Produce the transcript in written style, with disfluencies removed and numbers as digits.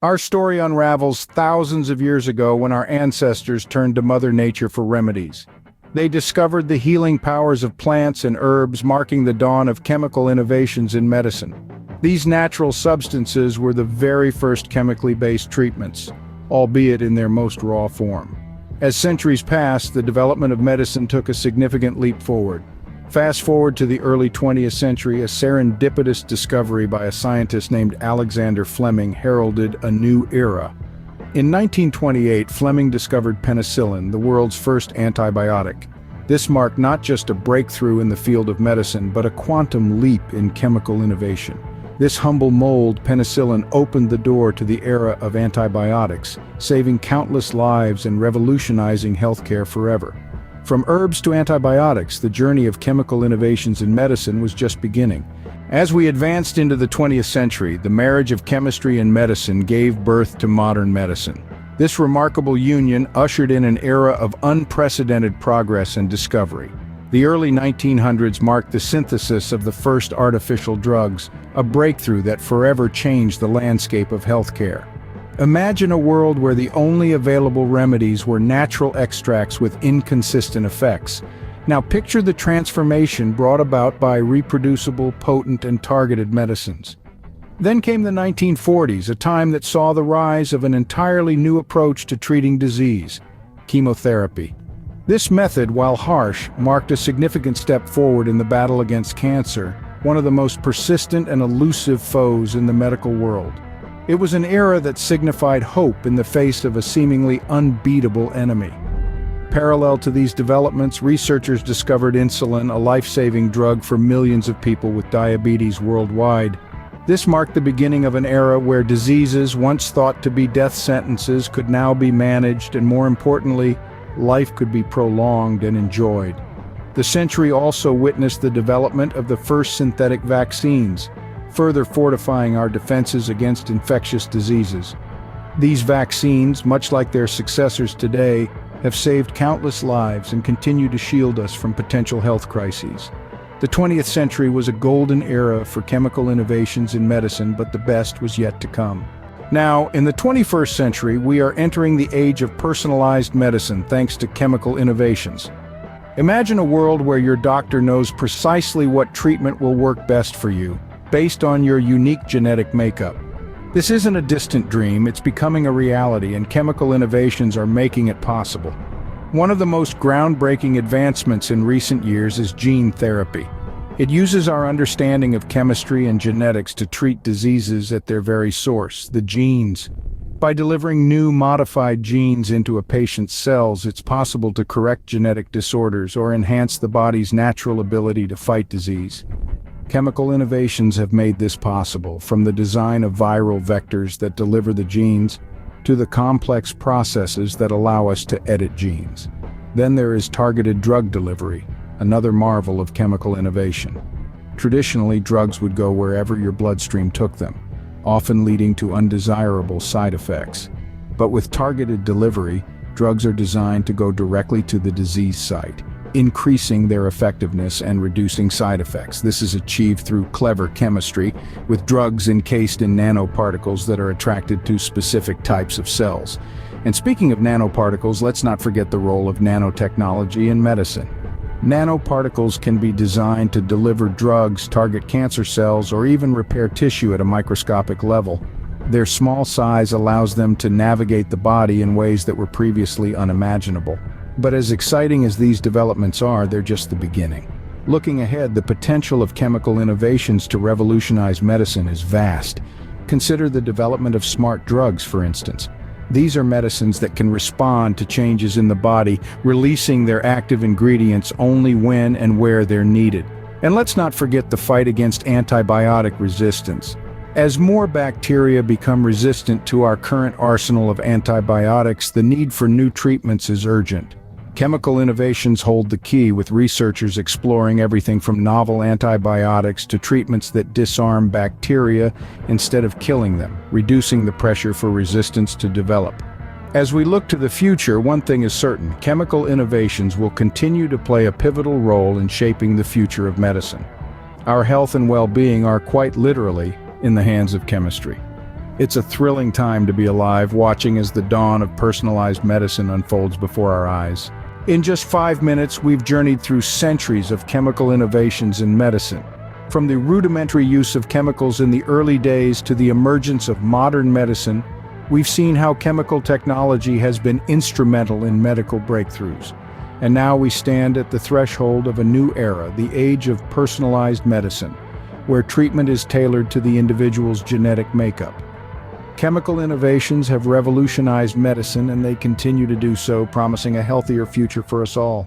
Our story unravels thousands of years ago when our ancestors turned to Mother Nature for remedies. They discovered the healing powers of plants and herbs, marking the dawn of chemical innovations in medicine. These natural substances were the very first chemically based treatments, albeit in their most raw form. As centuries passed, the development of medicine took a significant leap forward. Fast forward to the early 20th century, a serendipitous discovery by a scientist named Alexander Fleming heralded a new era. In 1928, Fleming discovered penicillin, the world's first antibiotic. This marked not just a breakthrough in the field of medicine, but a quantum leap in chemical innovation. This humble mold, penicillin, opened the door to the era of antibiotics, saving countless lives and revolutionizing healthcare forever. From herbs to antibiotics, the journey of chemical innovations in medicine was just beginning. As we advanced into the 20th century, the marriage of chemistry and medicine gave birth to modern medicine. This remarkable union ushered in an era of unprecedented progress and discovery. The early 1900s marked the synthesis of the first artificial drugs, a breakthrough that forever changed the landscape of healthcare. Imagine a world where the only available remedies were natural extracts with inconsistent effects. Now picture the transformation brought about by reproducible, potent, and targeted medicines. Then came the 1940s, a time that saw the rise of an entirely new approach to treating disease: chemotherapy. This method, while harsh, marked a significant step forward in the battle against cancer, one of the most persistent and elusive foes in the medical world. It was an era that signified hope in the face of a seemingly unbeatable enemy. Parallel to these developments, researchers discovered insulin, a life-saving drug for millions of people with diabetes worldwide. This marked the beginning of an era where diseases once thought to be death sentences could now be managed, and more importantly, life could be prolonged and enjoyed. The century also witnessed the development of the first synthetic vaccines, further fortifying our defenses against infectious diseases. These vaccines, much like their successors today, have saved countless lives and continue to shield us from potential health crises. The 20th century was a golden era for chemical innovations in medicine, but the best was yet to come. Now, in the 21st century, we are entering the age of personalized medicine thanks to chemical innovations. Imagine a world where your doctor knows precisely what treatment will work best for you, based on your unique genetic makeup. This isn't a distant dream, it's becoming a reality, and chemical innovations are making it possible. One of the most groundbreaking advancements in recent years is gene therapy. It uses our understanding of chemistry and genetics to treat diseases at their very source, the genes. By delivering new modified genes into a patient's cells, it's possible to correct genetic disorders or enhance the body's natural ability to fight disease. Chemical innovations have made this possible, from the design of viral vectors that deliver the genes to the complex processes that allow us to edit genes. Then there is targeted drug delivery, another marvel of chemical innovation. Traditionally, drugs would go wherever your bloodstream took them, often leading to undesirable side effects. But with targeted delivery, drugs are designed to go directly to the disease site, increasing their effectiveness and reducing side effects. This is achieved through clever chemistry, with drugs encased in nanoparticles that are attracted to specific types of cells. And speaking of nanoparticles, let's not forget the role of nanotechnology in medicine. Nanoparticles can be designed to deliver drugs, target cancer cells, or even repair tissue at a microscopic level. Their small size allows them to navigate the body in ways that were previously unimaginable. But as exciting as these developments are, they're just the beginning. Looking ahead, the potential of chemical innovations to revolutionize medicine is vast. Consider the development of smart drugs, for instance. These are medicines that can respond to changes in the body, releasing their active ingredients only when and where they're needed. And let's not forget the fight against antibiotic resistance. As more bacteria become resistant to our current arsenal of antibiotics, the need for new treatments is urgent. Chemical innovations hold the key, with researchers exploring everything from novel antibiotics to treatments that disarm bacteria instead of killing them, reducing the pressure for resistance to develop. As we look to the future, one thing is certain: chemical innovations will continue to play a pivotal role in shaping the future of medicine. Our health and well-being are quite literally in the hands of chemistry. It's a thrilling time to be alive, watching as the dawn of personalized medicine unfolds before our eyes. In just 5 minutes, we've journeyed through centuries of chemical innovations in medicine. From the rudimentary use of chemicals in the early days to the emergence of modern medicine, we've seen how chemical technology has been instrumental in medical breakthroughs. And now we stand at the threshold of a new era, the age of personalized medicine, where treatment is tailored to the individual's genetic makeup. Chemical innovations have revolutionized medicine, and they continue to do so, promising a healthier future for us all.